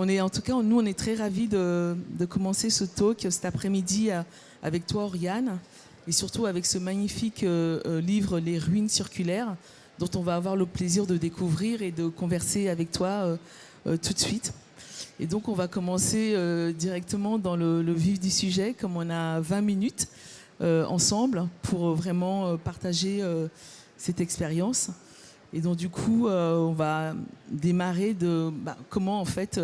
En tout cas, nous, on est très ravis de commencer ce talk cet après-midi avec toi, Oriane, et surtout avec ce magnifique livre, Les ruines circulaires, dont on va avoir le plaisir de découvrir et de converser avec toi tout de suite. Et donc, on va commencer directement dans le vif du sujet, comme on a 20 minutes ensemble pour vraiment partager cette expérience. Et donc, du coup, on va démarrer comment, en fait,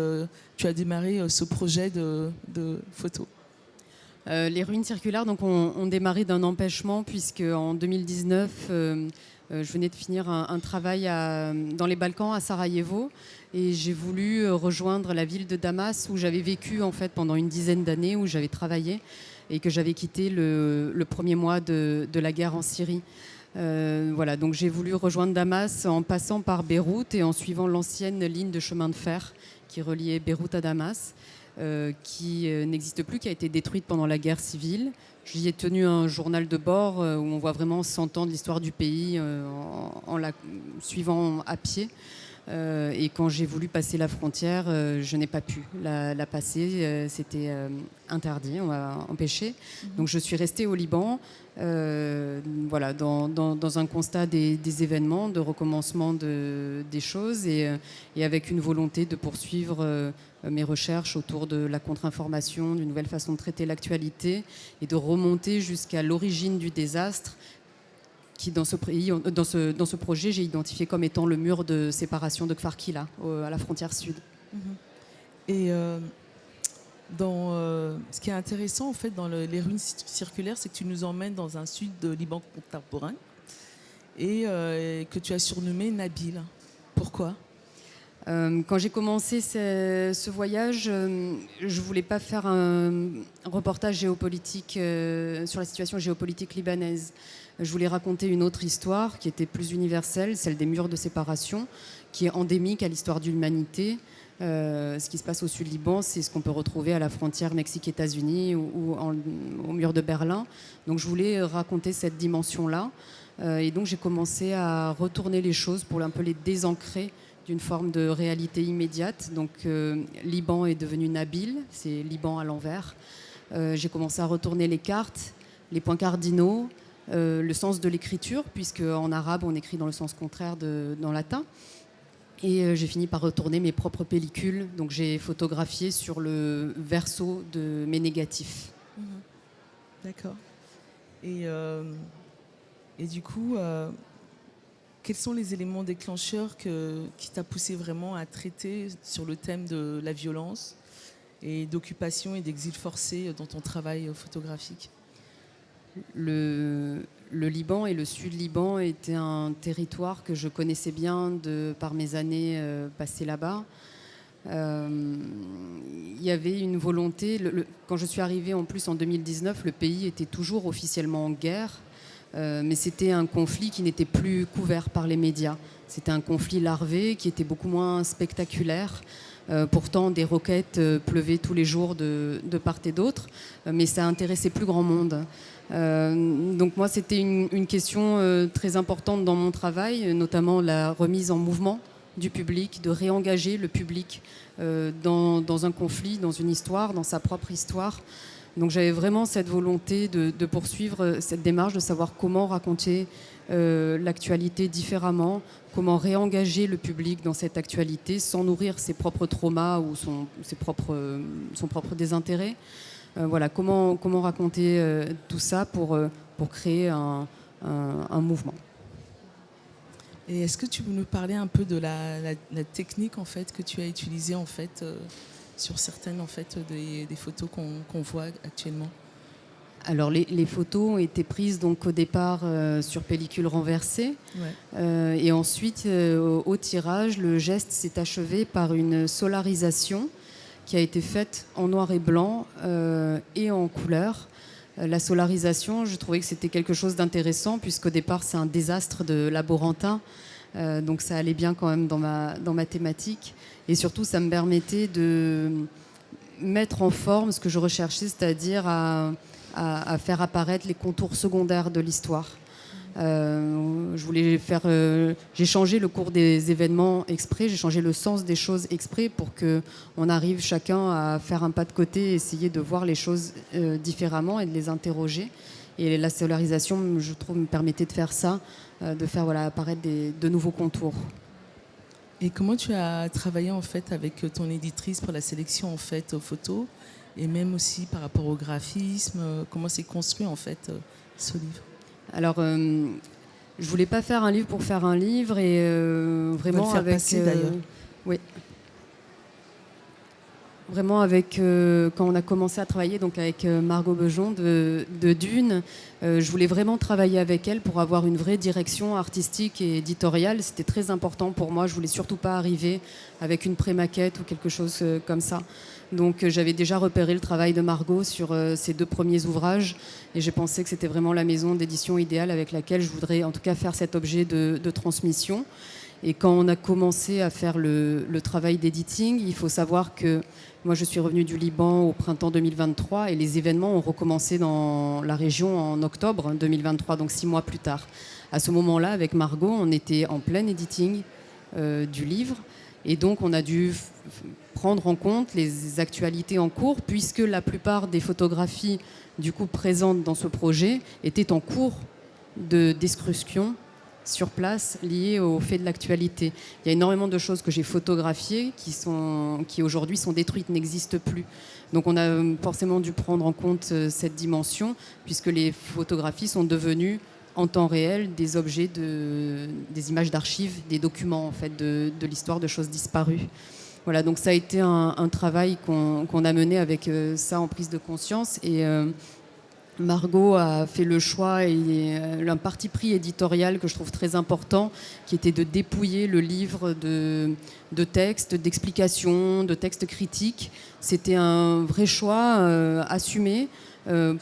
tu as démarré ce projet de photo. Les ruines circulaires donc, ont démarré d'un empêchement, puisque en 2019, je venais de finir un travail dans les Balkans, à Sarajevo, et j'ai voulu rejoindre la ville de Damas, où j'avais vécu en fait, pendant une dizaine d'années, où j'avais travaillé, et que j'avais quitté le premier mois de la guerre en Syrie. Voilà, donc j'ai voulu rejoindre Damas en passant par Beyrouth et en suivant l'ancienne ligne de chemin de fer qui reliait Beyrouth à Damas, qui n'existe plus, qui a été détruite pendant la guerre civile. J'y ai tenu un journal de bord où on voit vraiment 100 ans de l'histoire du pays en la suivant à pied. Et quand j'ai voulu passer la frontière, je n'ai pas pu la passer. C'était interdit, on m'a empêché. Donc je suis restée au Liban, voilà, dans un constat des événements, de recommencement des choses, et avec une volonté de poursuivre mes recherches autour de la contre-information, d'une nouvelle façon de traiter l'actualité, et de remonter jusqu'à l'origine du désastre, qui dans ce projet, j'ai identifié comme étant le mur de séparation de Kfar Kila, à la frontière sud. Et ce qui est intéressant en fait dans les ruines circulaires, c'est que tu nous emmènes dans un sud de Liban contemporain et que tu as surnommé Nabil. Pourquoi ? Quand j'ai commencé ce voyage, je ne voulais pas faire un reportage géopolitique sur la situation géopolitique libanaise. Je voulais raconter une autre histoire qui était plus universelle, celle des murs de séparation, qui est endémique à l'histoire de l'humanité. Ce qui se passe au sud Liban, c'est ce qu'on peut retrouver à la frontière Mexique-États-Unis ou au mur de Berlin. Donc je voulais raconter cette dimension-là. Et donc j'ai commencé à retourner les choses pour un peu les désancrer d'une forme de réalité immédiate. Donc Liban est devenu Nabil, c'est Liban à l'envers. J'ai commencé à retourner les cartes, les points cardinaux, le sens de l'écriture, puisque en arabe on écrit dans le sens contraire dans latin. Et j'ai fini par retourner mes propres pellicules. Donc j'ai photographié sur le verso de mes négatifs. D'accord. Et du coup, quels sont les éléments déclencheurs qui t'a poussé vraiment à traiter sur le thème de la violence et d'occupation et d'exil forcé dans ton travail photographique ? Le Liban et le Sud-Liban étaient un territoire que je connaissais bien par mes années passées là-bas. Il y avait une volonté. Quand je suis arrivée en plus en 2019, le pays était toujours officiellement en guerre, mais c'était un conflit qui n'était plus couvert par les médias. C'était un conflit larvé qui était beaucoup moins spectaculaire. Pourtant, des roquettes pleuvaient tous les jours de part et d'autre, mais ça intéressait plus grand monde. Donc moi, c'était une question très importante dans mon travail, notamment la remise en mouvement du public, de réengager le public dans un conflit, dans une histoire, dans sa propre histoire. Donc j'avais vraiment cette volonté de poursuivre cette démarche, de savoir comment raconter l'actualité différemment, comment réengager le public dans cette actualité sans nourrir ses propres traumas ou son propre désintérêt. Voilà, comment raconter tout ça pour créer un mouvement. Et est-ce que tu peux nous parler un peu de la technique en fait que tu as utilisée en fait sur certaines en fait des photos qu'on voit actuellement? Alors les photos ont été prises donc au départ sur pellicule renversée, ouais. Et ensuite au tirage, le geste s'est achevé par une solarisation qui a été faite en noir et blanc et en couleur. La solarisation, je trouvais que c'était quelque chose d'intéressant, puisqu'au départ, c'est un désastre de laborantin. Donc ça allait bien quand même dans ma thématique. Et surtout, ça me permettait de mettre en forme ce que je recherchais, c'est-à-dire à faire apparaître les contours secondaires de l'histoire. Je voulais faire, j'ai changé le cours des événements exprès, j'ai changé le sens des choses exprès pour qu'on arrive chacun à faire un pas de côté, essayer de voir les choses différemment et de les interroger. Et la solarisation, je trouve, me permettait de faire ça, de faire apparaître de nouveaux contours. Et comment tu as travaillé en fait avec ton éditrice pour la sélection en fait aux photos et même aussi par rapport au graphisme, comment s'est construit en fait ce livre? Alors, je voulais pas faire un livre pour faire un livre et vraiment on va le faire avec. Passer, d'ailleurs. Oui. Vraiment avec quand on a commencé à travailler donc avec Margot Bejon de Dune, je voulais vraiment travailler avec elle pour avoir une vraie direction artistique et éditoriale. C'était très important pour moi. Je voulais surtout pas arriver avec une pré-maquette ou quelque chose comme ça. Donc j'avais déjà repéré le travail de Margot sur ses 2 premiers ouvrages et j'ai pensé que c'était vraiment la maison d'édition idéale avec laquelle je voudrais en tout cas faire cet objet de transmission. Et quand on a commencé à faire le travail d'editing, il faut savoir que moi je suis revenue du Liban au printemps 2023 et les événements ont recommencé dans la région en octobre 2023, donc 6 mois plus tard. À ce moment-là, avec Margot, on était en plein editing du livre et donc on a dû prendre en compte les actualités en cours puisque la plupart des photographies du coup présentes dans ce projet étaient en cours de destruction sur place liées au fait de l'actualité. Il y a énormément de choses que j'ai photographiées qui aujourd'hui sont détruites, n'existent plus. Donc on a forcément dû prendre en compte cette dimension puisque les photographies sont devenues en temps réel des objets, des images d'archives, des documents en fait de l'histoire de choses disparues. Voilà, donc ça a été un travail qu'on a mené avec ça en prise de conscience et Margot a fait le choix et un parti pris éditorial que je trouve très important, qui était de dépouiller le livre de textes, d'explications, de textes critiques. C'était un vrai choix assumé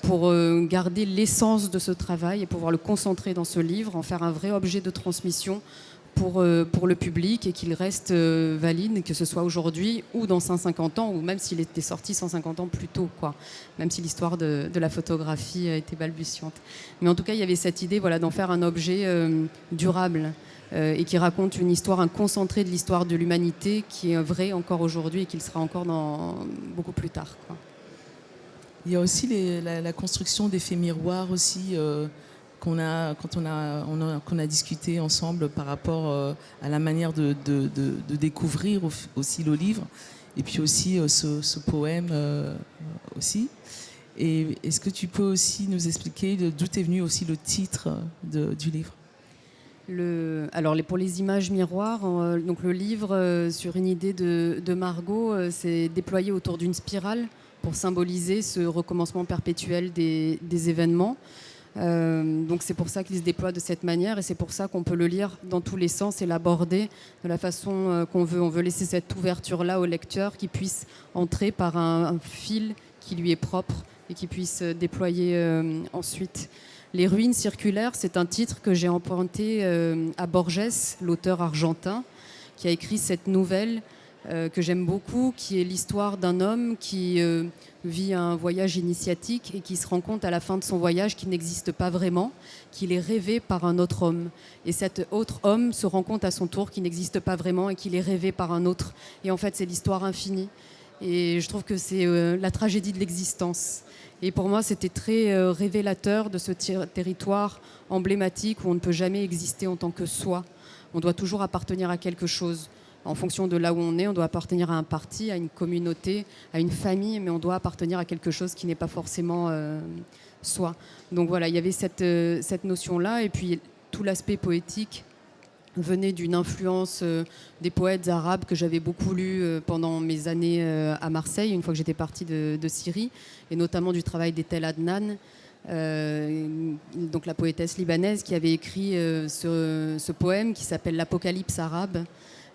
pour garder l'essence de ce travail et pouvoir le concentrer dans ce livre, en faire un vrai objet de transmission pour le public et qu'il reste valide, que ce soit aujourd'hui ou dans 150 ans, ou même s'il était sorti 150 ans plus tôt, quoi. Même si l'histoire de la photographie a été balbutiante. Mais en tout cas, il y avait cette idée d'en faire un objet durable et qui raconte une histoire, un concentré de l'histoire de l'humanité qui est vrai encore aujourd'hui et qui le sera encore beaucoup plus tard, quoi. Il y a aussi la construction d'effets miroirs aussi. Qu'on a discuté ensemble par rapport à la manière de découvrir aussi le livre et puis aussi ce poème aussi. Et est-ce que tu peux aussi nous expliquer d'où est venu aussi le titre du livre? Alors pour les images miroirs, donc le livre sur une idée de Margot s'est déployé autour d'une spirale pour symboliser ce recommencement perpétuel des événements. Donc c'est pour ça qu'il se déploie de cette manière et c'est pour ça qu'on peut le lire dans tous les sens et l'aborder de la façon qu'on veut. On veut laisser cette ouverture-là au lecteur qui puisse entrer par un fil qui lui est propre et qui puisse déployer ensuite. Les ruines circulaires, c'est un titre que j'ai emprunté à Borges, l'auteur argentin, qui a écrit cette nouvelle que j'aime beaucoup, qui est l'histoire d'un homme qui vit un voyage initiatique et qui se rend compte à la fin de son voyage qu'il n'existe pas vraiment, qu'il est rêvé par un autre homme. Et cet autre homme se rend compte à son tour qu'il n'existe pas vraiment et qu'il est rêvé par un autre. Et en fait, c'est l'histoire infinie. Et je trouve que c'est la tragédie de l'existence. Et pour moi, c'était très révélateur de ce territoire emblématique où on ne peut jamais exister en tant que soi. On doit toujours appartenir à quelque chose. En fonction de là où on doit appartenir à un parti, à une communauté, à une famille, mais on doit appartenir à quelque chose qui n'est pas forcément soi. Donc voilà, il y avait cette notion-là, et puis tout l'aspect poétique venait d'une influence des poètes arabes que j'avais beaucoup lus pendant mes années à Marseille, une fois que j'étais partie de Syrie, et notamment du travail d'Etel Adnan, donc la poétesse libanaise qui avait écrit ce poème qui s'appelle l'Apocalypse arabe,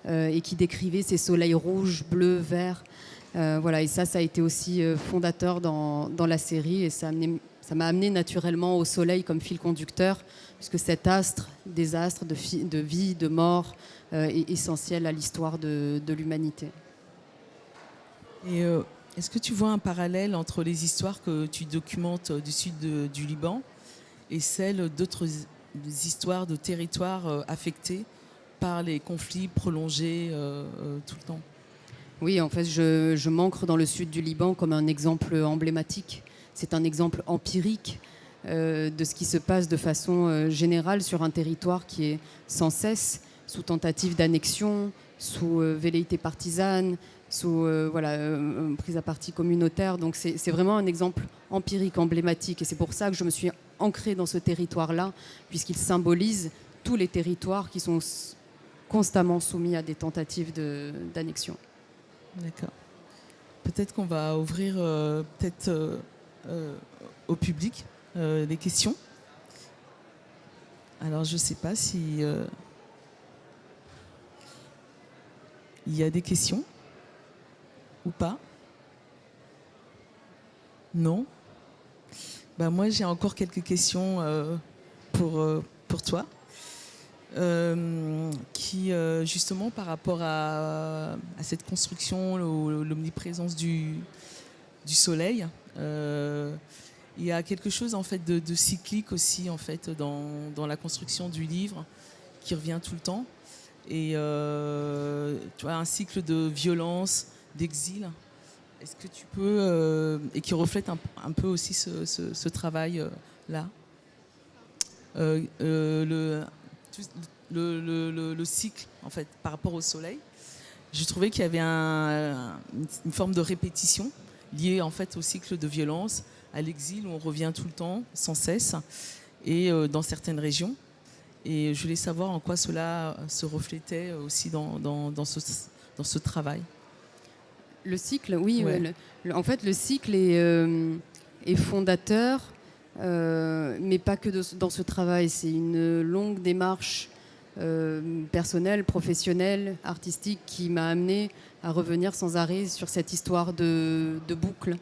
et qui décrivait ces soleils rouges, bleus, verts. Voilà, et ça a été aussi fondateur dans la série, et ça m'a amené naturellement au soleil comme fil conducteur, puisque cet astre, des astres de vie, de mort, est essentiel à l'histoire de l'humanité. Et est-ce que tu vois un parallèle entre les histoires que tu documentes du sud du Liban et celles d'autres des histoires de territoires affectés par les conflits prolongés tout le temps. Oui, en fait, je m'ancre dans le sud du Liban comme un exemple emblématique. C'est un exemple empirique de ce qui se passe de façon générale sur un territoire qui est sans cesse sous tentative d'annexion, sous velléité partisane, sous prise à partie communautaire. Donc c'est vraiment un exemple empirique, emblématique. Et c'est pour ça que je me suis ancrée dans ce territoire-là, puisqu'il symbolise tous les territoires qui sont constamment soumis à des tentatives d'annexion. D'accord. Peut-être qu'on va ouvrir au public les questions. Alors, je ne sais pas si il y a des questions ou pas. Non. Ben, moi, j'ai encore quelques questions pour toi. Qui justement par rapport à cette construction, l'omniprésence du soleil, il y a quelque chose en fait de cyclique aussi en fait dans la construction du livre qui revient tout le temps et tu vois un cycle de violence, d'exil. Est-ce que tu peux et qui reflète un peu aussi ce travail là. Le cycle en fait par rapport au soleil, je trouvais qu'il y avait une forme de répétition liée en fait au cycle de violence, à l'exil où on revient tout le temps sans cesse et dans certaines régions, et je voulais savoir en quoi cela se reflétait aussi dans ce travail. Le cycle, oui, ouais. En fait le cycle est fondateur. Mais pas que dans ce travail, c'est une longue démarche personnelle, professionnelle, artistique qui m'a amenée à revenir sans arrêt sur cette histoire de boucle.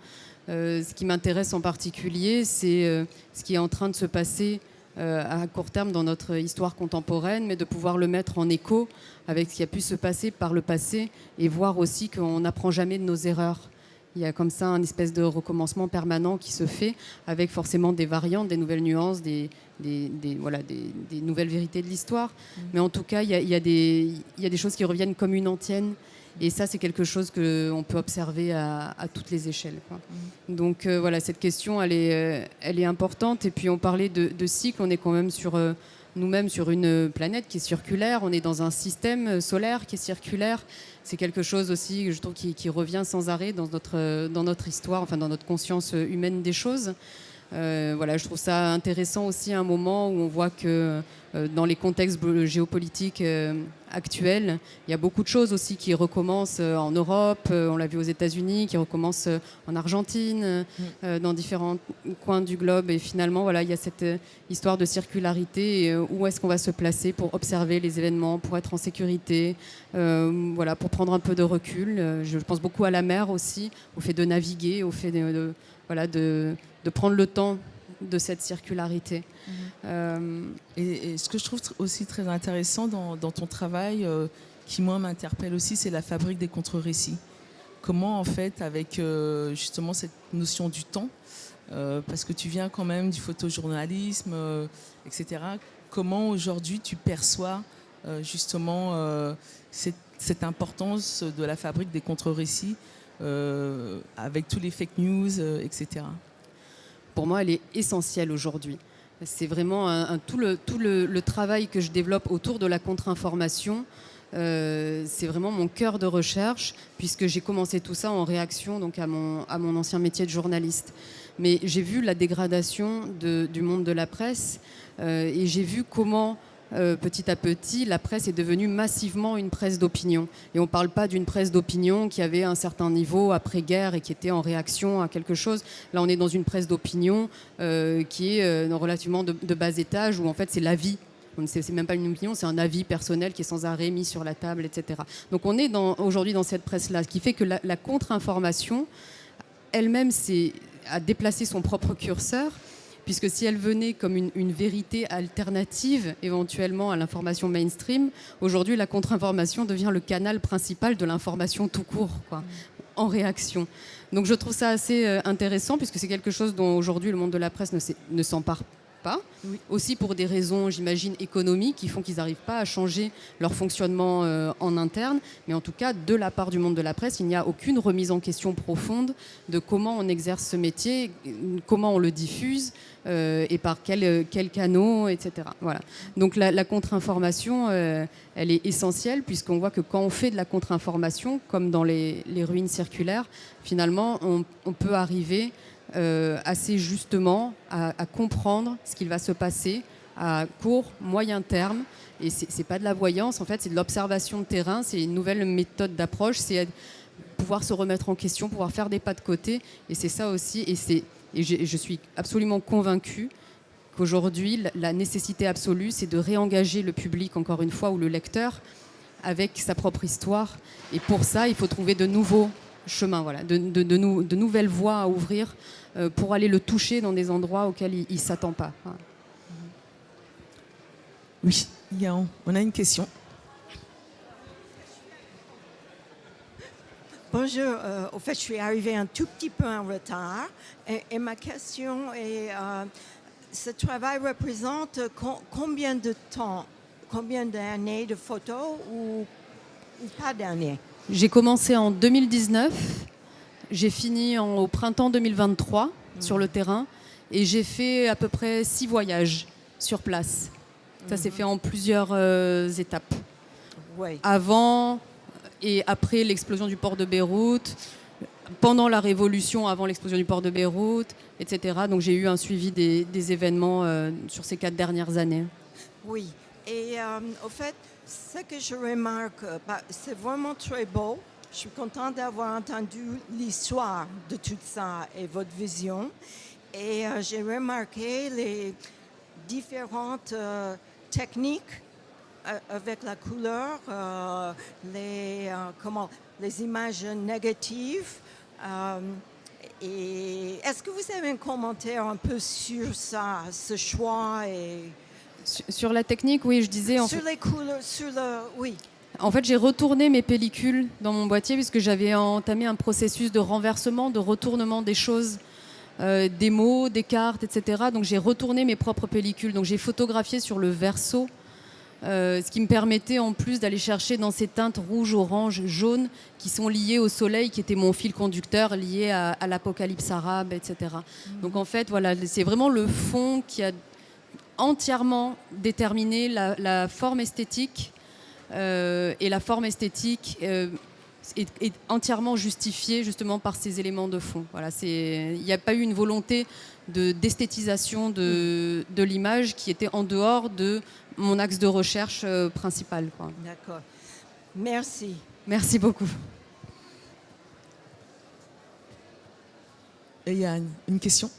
Ce qui m'intéresse en particulier, c'est ce qui est en train de se passer à court terme dans notre histoire contemporaine, mais de pouvoir le mettre en écho avec ce qui a pu se passer par le passé et voir aussi qu'on n'apprend jamais de nos erreurs. Il y a comme ça un espèce de recommencement permanent qui se fait avec forcément des variantes, des nouvelles nuances, des nouvelles vérités de l'histoire. Mais en tout cas, il y a des choses qui reviennent comme une antienne. Et ça, c'est quelque chose qu'on peut observer à toutes les échelles, quoi. Donc cette question, elle est importante. Et puis on parlait de cycle, on est quand même nous-mêmes sur une planète qui est circulaire, on est dans un système solaire qui est circulaire. C'est quelque chose aussi, je trouve, qui revient sans arrêt dans notre histoire, enfin dans notre conscience humaine des choses. Je trouve ça intéressant aussi à un moment où on voit que dans les contextes géopolitiques actuels, il y a beaucoup de choses aussi qui recommencent en Europe, on l'a vu aux États-Unis, qui recommencent en Argentine, dans différents coins du globe. Et finalement, il y a cette histoire de circularité. Et, où est-ce qu'on va se placer pour observer les événements, pour être en sécurité, pour prendre un peu de recul. Je pense beaucoup à la mer aussi, au fait de naviguer, au fait de prendre le temps de cette circularité. Et ce que je trouve aussi très intéressant dans ton travail, qui moi m'interpelle aussi, c'est la fabrique des contre-récits. Comment en fait, avec justement cette notion du temps, parce que tu viens quand même du photojournalisme, etc., comment aujourd'hui tu perçois justement cette importance de la fabrique des contre-récits avec tous les fake news, etc. Pour moi, elle est essentielle aujourd'hui. C'est vraiment tout le travail que je développe autour de la contre-information. C'est vraiment mon cœur de recherche, puisque j'ai commencé tout ça en réaction donc, à mon ancien métier de journaliste. Mais j'ai vu la dégradation du monde de la presse et j'ai vu comment petit à petit, la presse est devenue massivement une presse d'opinion. Et on ne parle pas d'une presse d'opinion qui avait un certain niveau après-guerre et qui était en réaction à quelque chose. Là, on est dans une presse d'opinion qui est relativement de bas étage, où en fait, c'est l'avis. C'est même pas une opinion, c'est un avis personnel qui est sans arrêt mis sur la table, etc. Donc on est aujourd'hui dans cette presse-là, ce qui fait que la contre-information, elle-même, a déplacé son propre curseur, puisque si elle venait comme une vérité alternative éventuellement à l'information mainstream, aujourd'hui la contre-information devient le canal principal de l'information tout court, quoi, en réaction. Donc je trouve ça assez intéressant, puisque c'est quelque chose dont aujourd'hui le monde de la presse ne s'empare pas. Oui. Aussi pour des raisons, j'imagine, économiques, qui font qu'ils n'arrivent pas à changer leur fonctionnement en interne. Mais en tout cas, de la part du monde de la presse, il n'y a aucune remise en question profonde de comment on exerce ce métier, comment on le diffuse et par quels canaux, etc. Voilà. Donc la contre-information, elle est essentielle, puisqu'on voit que quand on fait de la contre-information, comme dans les ruines circulaires, finalement, on peut arriver assez justement à comprendre ce qu'il va se passer à court, moyen terme. Et c'est pas de la voyance, en fait, c'est de l'observation de terrain, c'est une nouvelle méthode d'approche, c'est pouvoir se remettre en question, pouvoir faire des pas de côté. Et c'est ça aussi, et je suis absolument convaincue qu'aujourd'hui, la nécessité absolue, c'est de réengager le public, encore une fois, ou le lecteur, avec sa propre histoire. Et pour ça, il faut trouver de nouveaux chemins, voilà, de nouvelles voies à ouvrir pour aller le toucher dans des endroits auxquels il ne s'attend pas. Voilà. Oui, on a une question. Bonjour, au fait, je suis arrivée un tout petit peu en retard et ma question est, ce travail représente combien de temps, combien d'années de photos ou pas d'années? J'ai commencé en 2019, j'ai fini au printemps 2023 sur le terrain et j'ai fait à peu près 6 voyages sur place. Ça s'est fait en plusieurs étapes. Oui. Avant et après l'explosion du port de Beyrouth, pendant la révolution, avant l'explosion du port de Beyrouth, etc. Donc j'ai eu un suivi des événements sur ces 4 dernières années. Oui, et au fait, ce que je remarque, c'est vraiment très beau. Je suis contente d'avoir entendu l'histoire de tout ça et votre vision. Et j'ai remarqué les différentes techniques avec la couleur, les images négatives. Et est-ce que vous avez un commentaire un peu sur ça, ce choix et... Sur la technique, oui, je disais... Sur les couleurs, oui. En fait, j'ai retourné mes pellicules dans mon boîtier puisque j'avais entamé un processus de renversement, de retournement des choses, des mots, des cartes, etc. Donc j'ai retourné mes propres pellicules. Donc j'ai photographié sur le verso, ce qui me permettait en plus d'aller chercher dans ces teintes rouge, orange, jaune qui sont liées au soleil, qui était mon fil conducteur lié à l'apocalypse arabe, etc. Donc en fait, voilà, c'est vraiment le fond qui a entièrement déterminé la forme esthétique. Et la forme esthétique est entièrement justifiée justement par ces éléments de fond. Voilà, il n'y a pas eu une volonté d'esthétisation de l'image qui était en dehors de mon axe de recherche principal. Quoi. D'accord. Merci. Merci beaucoup. Et il y a une question?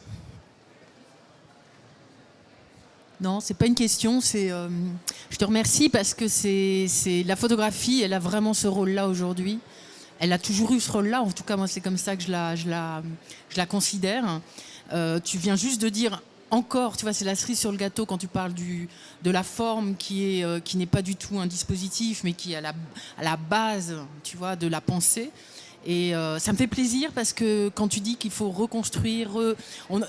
Non, c'est pas une question. Je te remercie parce que c'est la photographie. Elle a vraiment ce rôle-là aujourd'hui. Elle a toujours eu ce rôle-là. En tout cas, moi, c'est comme ça que je la considère. Tu viens juste de dire encore, tu vois, c'est la cerise sur le gâteau quand tu parles de la forme qui n'est pas du tout un dispositif, mais qui est à la base, tu vois, de la pensée. Et ça me fait plaisir parce que quand tu dis qu'il faut reconstruire,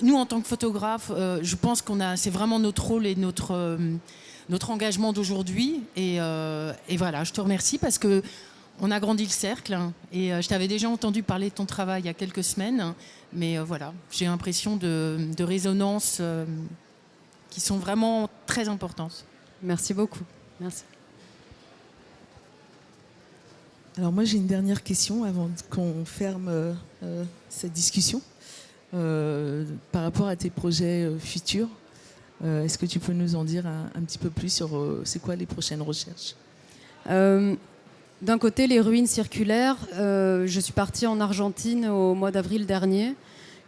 nous en tant que photographes, je pense c'est vraiment notre rôle et notre engagement d'aujourd'hui. Et voilà, je te remercie parce que on a grandi le cercle. Et je t'avais déjà entendu parler de ton travail il y a quelques semaines, mais voilà, j'ai l'impression de résonances qui sont vraiment très importantes. Merci beaucoup. Merci. Alors moi j'ai une dernière question avant qu'on ferme cette discussion. Par rapport à tes projets futurs, est-ce que tu peux nous en dire un petit peu plus sur c'est quoi les prochaines recherches? D'un côté, les ruines circulaires, je suis partie en Argentine au mois d'avril dernier.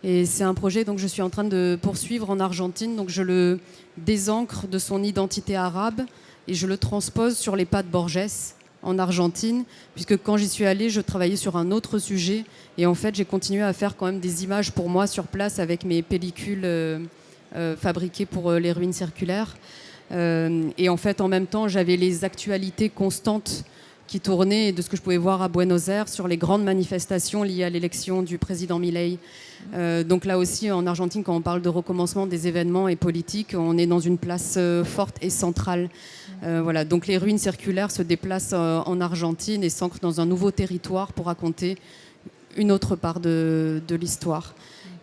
Et c'est un projet que je suis en train de poursuivre en Argentine. Donc je le désancre de son identité arabe et je le transpose sur les pas de Borges en Argentine, puisque quand j'y suis allée, je travaillais sur un autre sujet. Et en fait, j'ai continué à faire quand même des images pour moi sur place avec mes pellicules fabriquées pour les ruines circulaires. Et en fait, en même temps, j'avais les actualités constantes qui tournaient et de ce que je pouvais voir à Buenos Aires sur les grandes manifestations liées à l'élection du président Milei. Donc là aussi, en Argentine, quand on parle de recommencement des événements et politiques, on est dans une place forte et centrale. Voilà. Donc les ruines circulaires se déplacent en Argentine et s'ancrent dans un nouveau territoire pour raconter une autre part de l'histoire.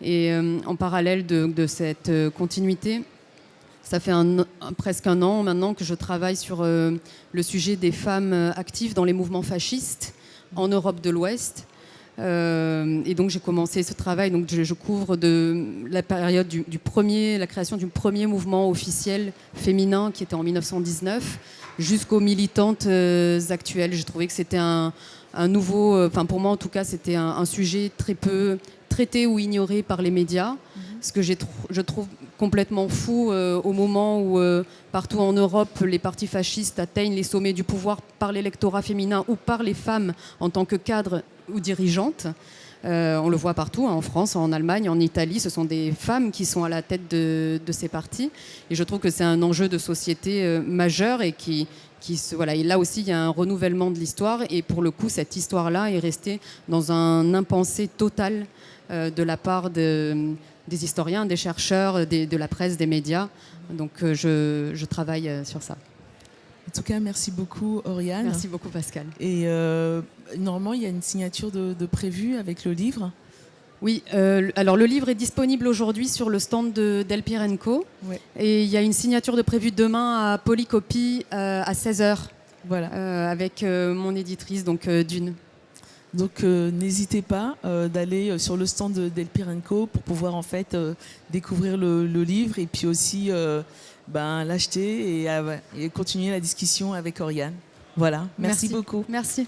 Et en parallèle de cette continuité, ça fait presque un an maintenant que je travaille sur le sujet des femmes actives dans les mouvements fascistes en Europe de l'Ouest. Et donc j'ai commencé ce travail, donc je couvre de la période la création du premier mouvement officiel féminin qui était en 1919 jusqu'aux militantes actuelles. J'ai trouvé que c'était un nouveau, enfin pour moi en tout cas, c'était un sujet très peu traité ou ignoré par les médias, ce que je trouve complètement fou au moment où partout en Europe les partis fascistes atteignent les sommets du pouvoir par l'électorat féminin ou par les femmes en tant que cadres ou dirigeantes. On le voit partout, hein, en France, en Allemagne, en Italie, ce sont des femmes qui sont à la tête de ces partis. Et je trouve que c'est un enjeu de société majeur et voilà, et là aussi, il y a un renouvellement de l'histoire. Et pour le coup, cette histoire-là est restée dans un impensé total de la part des historiens, des chercheurs, de la presse, des médias. Donc je travaille sur ça. En tout cas, merci beaucoup, Oriane. Merci beaucoup, Pascal. Et normalement, il y a une signature de prévue avec le livre. Oui, alors le livre est disponible aujourd'hui sur le stand d'El Pirenco. Ouais. Et il y a une signature de prévue demain à Polycopie à 16h. Voilà. Avec mon éditrice, donc Dune. Donc n'hésitez pas d'aller sur le stand d'El Pirenco pour pouvoir en fait découvrir le livre et puis aussi l'acheter et continuer la discussion avec Oriane. Voilà, merci beaucoup. Merci.